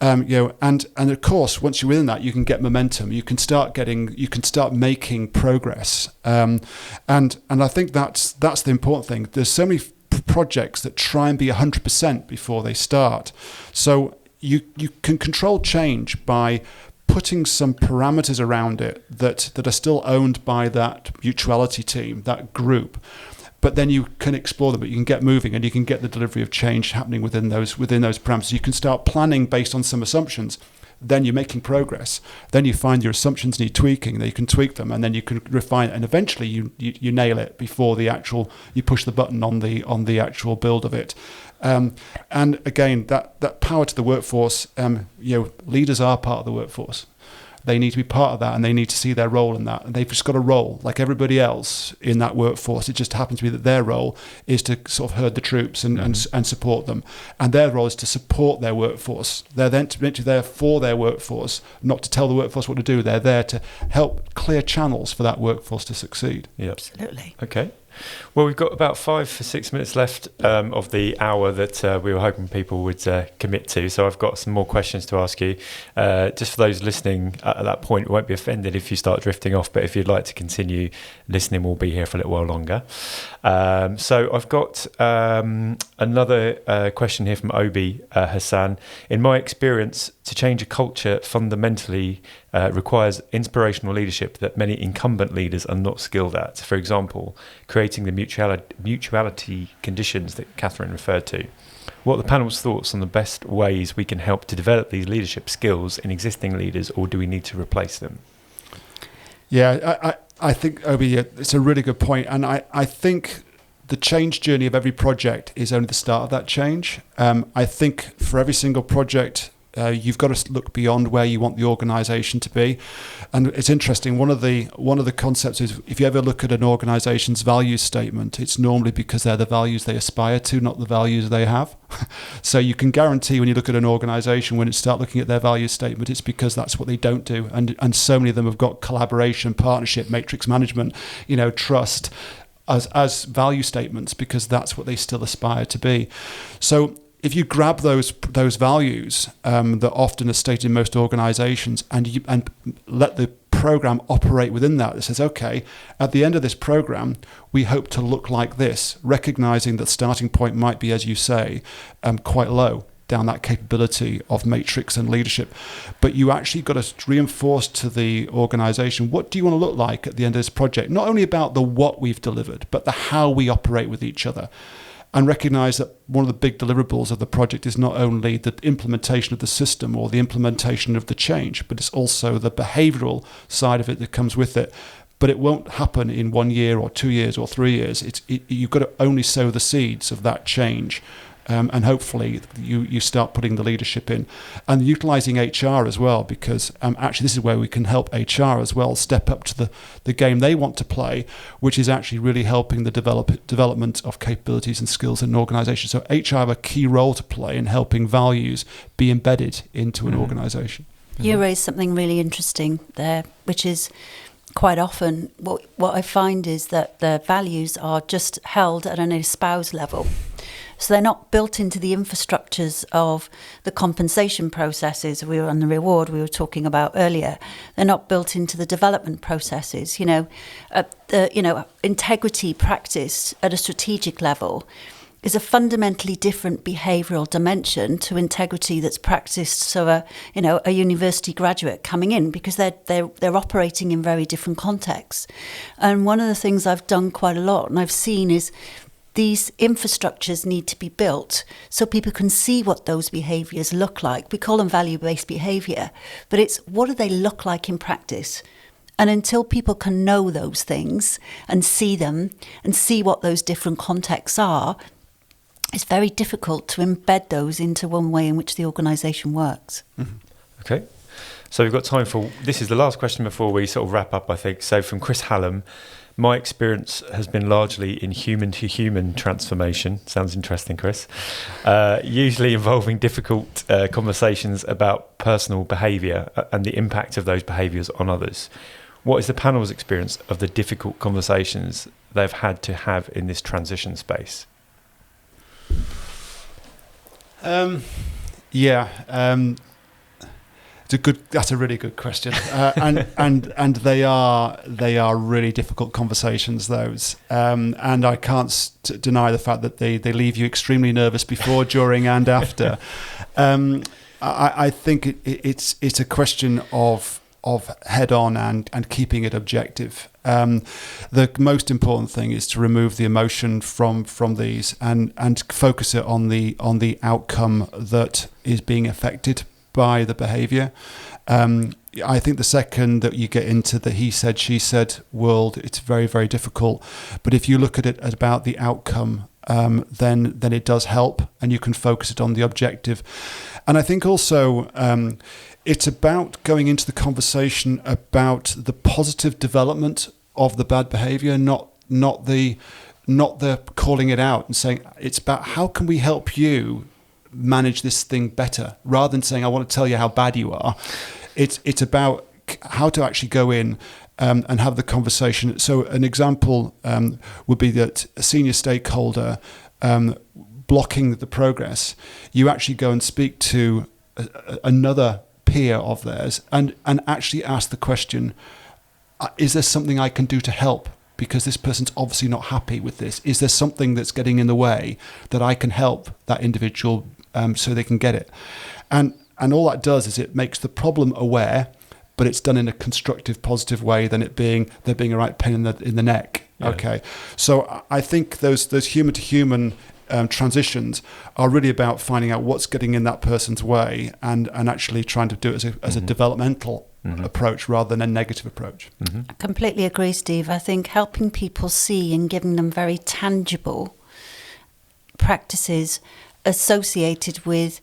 And of course, once you're within that, you can get momentum. You can start making progress. And I think that's the important thing. There's so many projects that try and be 100% before they start. So you can control change by putting some parameters around it that are still owned by that mutuality team, that group. But then you can explore them, but you can get moving and you can get the delivery of change happening within those parameters. You can start planning based on some assumptions. Then you're making progress. Then you find your assumptions need tweaking. Then you can tweak them, and then you can refine it. And eventually you nail it before you push the button on the actual build of it. And again, that power to the workforce. Leaders are part of the workforce. They need to be part of that, and they need to see their role in that. And they've just got a role like everybody else in that workforce. It just happens to be that their role is to sort of herd the troops and support them. And their role is to support their workforce. They're then meant to be there for their workforce, not to tell the workforce what to do. They're there to help clear channels for that workforce to succeed. Yeah, absolutely. Okay. Well, we've got about 5 or 6 minutes left of the hour that we were hoping people would commit to. So I've got some more questions to ask you. Just for those listening at that point, we won't be offended if you start drifting off, but if you'd like to continue listening, we'll be here for a little while longer. So I've got another question here from Obi Hassan. In my experience, to change a culture fundamentally requires inspirational leadership that many incumbent leaders are not skilled at. For example, creating the mutuality conditions that Catherine referred to. What are the panel's thoughts on the best ways we can help to develop these leadership skills in existing leaders, or do we need to replace them? Yeah, I think, Obi, it's a really good point. And I think the change journey of every project is only the start of that change. I think for every single project, you've got to look beyond where you want the organisation to be. And it's interesting, one of the concepts is, if you ever look at an organisation's values statement, it's normally because they're the values they aspire to, not the values they have. So you can guarantee when you look at an organisation, when you start looking at their values statement, it's because that's what they don't do. And so many of them have got collaboration, partnership, matrix management, trust as value statements, because that's what they still aspire to be. So if you grab those values that often are stated in most organisations and let the program operate within that, it says, okay, at the end of this program, we hope to look like this, recognising that starting point might be, as you say, quite low down that capability of matrix and leadership. But you actually got to reinforce to the organisation, what do you want to look like at the end of this project? Not only about the what we've delivered, but the how we operate with each other. And recognise that one of the big deliverables of the project is not only the implementation of the system or the implementation of the change, but it's also the behavioural side of it that comes with it. But it won't happen in 1 year or 2 years or 3 years. You've got to only sow the seeds of that change. And hopefully you start putting the leadership in and utilising HR as well, because actually this is where we can help HR as well step up to the game they want to play, which is actually really helping the development of capabilities and skills in an organisation. So HR have a key role to play in helping values be embedded into an organisation. You raised something really interesting there, which is quite often what I find is that the values are just held at an espoused level. So they're not built into the infrastructures of the compensation processes we were on the reward we were talking about earlier. They're not built into the development processes. Integrity practiced at a strategic level is a fundamentally different behavioural dimension to integrity that's practiced. So a university graduate coming in, because they're operating in very different contexts. And one of the things I've done quite a lot and I've seen is these infrastructures need to be built so people can see what those behaviours look like. We call them value-based behaviour, but it's what do they look like in practice? And until people can know those things and see them and see what those different contexts are, it's very difficult to embed those into one way in which the organisation works. Mm-hmm. Okay. So we've got time for, this is the last question before we sort of wrap up, I think. So from Chris Hallam, my experience has been largely in human-to-human transformation. Sounds interesting, Chris. Usually involving difficult conversations about personal behaviour and the impact of those behaviours on others. What is the panel's experience of the difficult conversations they've had to have in this transition space? That's a really good question, and they are really difficult conversations. Those, and I can't deny the fact that they leave you extremely nervous before, during, and after. I think it's a question of head on and keeping it objective. The most important thing is to remove the emotion from these and focus it on the outcome that is being affected by the behaviour. I think the second that you get into the he said, she said world, it's very, very difficult. But if you look at it as about the outcome, then it does help, and you can focus it on the objective. And I think also it's about going into the conversation about the positive development of the bad behaviour, not the calling it out and saying, it's about how can we help you manage this thing better, rather than saying I want to tell you how bad you are. It's about how to actually go in and have the conversation. So an example would be that a senior stakeholder blocking the progress, you actually go and speak to another peer of theirs and actually ask the question, is there something I can do to help? Because this person's obviously not happy with this. Is there something that's getting in the way that I can help that individual so they can get it? And all that does is it makes the problem aware, but it's done in a constructive, positive way than there being a right pain in the neck. Yeah. Okay, so I think those human to human transitions are really about finding out what's getting in that person's way and actually trying to do it as a developmental approach rather than a negative approach. I completely agree, Steve. I think helping people see and giving them very tangible practices associated with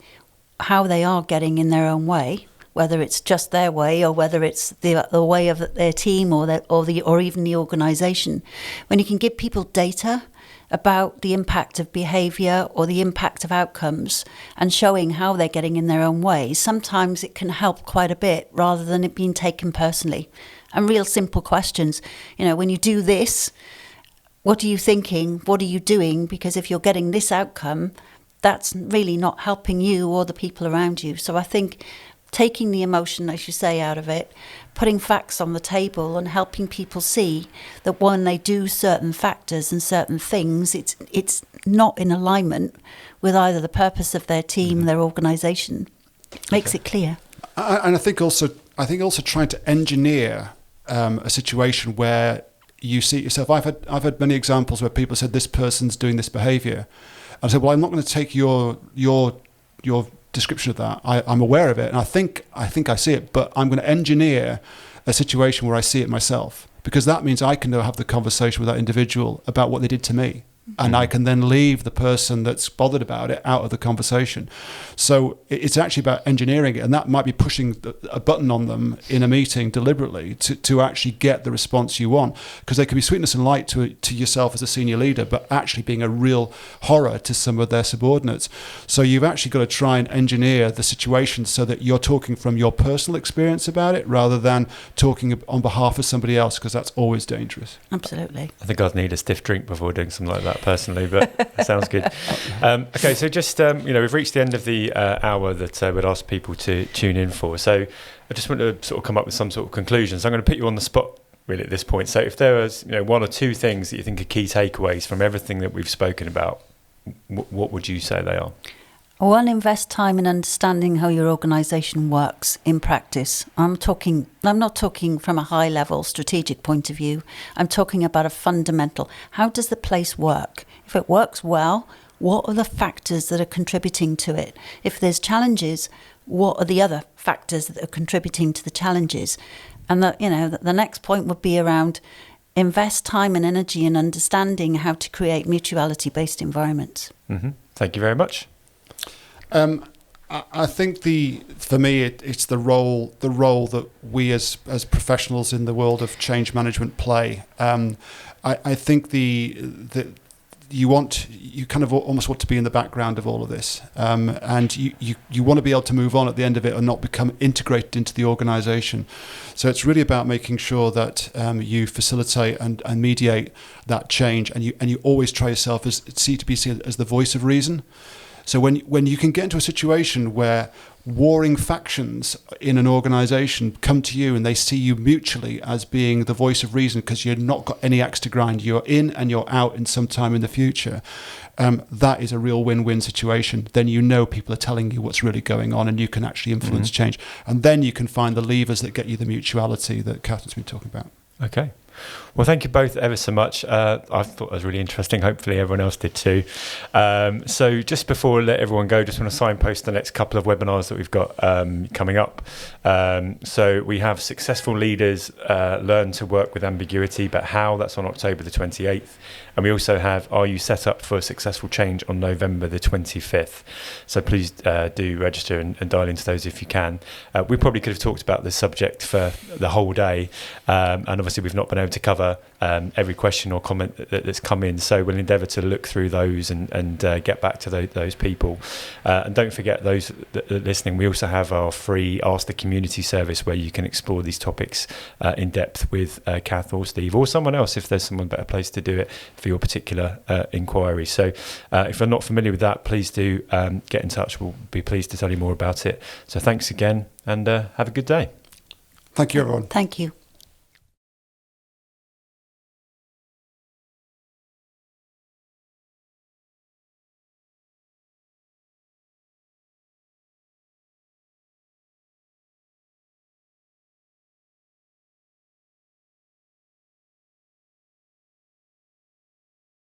how they are getting in their own way, whether it's just their way or whether it's the way of their team or even the organisation. When you can give people data about the impact of behaviour or the impact of outcomes and showing how they're getting in their own way, sometimes it can help quite a bit rather than it being taken personally. And real simple questions, when you do this, what are you thinking? What are you doing? Because if you're getting this outcome, that's really not helping you or the people around you. So I think taking the emotion, as you say, out of it, putting facts on the table and helping people see that when they do certain factors and certain things, it's not in alignment with either the purpose of their team, their organisation. Makes it clear. And I think also trying to engineer a situation where you see it yourself. I've had many examples where people said this person's doing this behaviour, and I said, well, I'm not going to take your description of that. I'm aware of it, and I think I see it, but I'm going to engineer a situation where I see it myself, because that means I can have the conversation with that individual about what they did to me, and I can then leave the person that's bothered about it out of the conversation. So it's actually about engineering it, and that might be pushing a button on them in a meeting deliberately to actually get the response you want, because they can be sweetness and light to yourself as a senior leader, but actually being a real horror to some of their subordinates. So you've actually got to try and engineer the situation so that you're talking from your personal experience about it rather than talking on behalf of somebody else, because that's always dangerous. Absolutely. I think I'd need a stiff drink before doing something like that personally, but that sounds good. Okay, so just we've reached the end of the hour that we'd ask people to tune in for. So I just want to sort of come up with some sort of conclusions. I'm going to put you on the spot really at this point. So if there was one or two things that you think are key takeaways from everything that we've spoken about, what would you say they are? One, invest time in understanding how your organisation works in practice. I'm not talking from a high level strategic point of view. I'm talking about a fundamental. How does the place work? If it works well, what are the factors that are contributing to it? If there's challenges, what are the other factors that are contributing to the challenges? And the next point would be around invest time and energy in understanding how to create mutuality-based environments. Mm-hmm. Thank you very much. I think for me it's the role that we as professionals in the world of change management play. I think you kind of almost want to be in the background of all of this, and you want to be able to move on at the end of it and not become integrated into the organisation. So it's really about making sure that you facilitate and mediate that change, and you always try yourself to be seen as the voice of reason. So when you can get into a situation where warring factions in an organisation come to you and they see you mutually as being the voice of reason because you've not got any axe to grind, you're in and you're out in some time in the future, that is a real win-win situation. Then people are telling you what's really going on and you can actually influence change. And then you can find the levers that get you the mutuality that Catherine's been talking about. Okay. Well, thank you both ever so much. I thought it was really interesting. Hopefully everyone else did too. So just before we let everyone go, just want to signpost the next couple of webinars that we've got coming up. So we have Successful Leaders Learn to Work with Ambiguity, but How? That's on October the 28th. And we also have Are You Set Up for Successful Change on November the 25th. So please do register and dial into those if you can. We probably could have talked about this subject for the whole day. And obviously we've not been able to cover every question or comment that's come in. So we'll endeavour to look through those and get back to those people. And don't forget, those that are listening, we also have our free Ask the Community service where you can explore these topics in depth with Kath or Steve or someone else if there's someone better place to do it for your particular inquiry. So if you're not familiar with that, please do get in touch. We'll be pleased to tell you more about it. So thanks again and have a good day. Thank you, everyone. Thank you.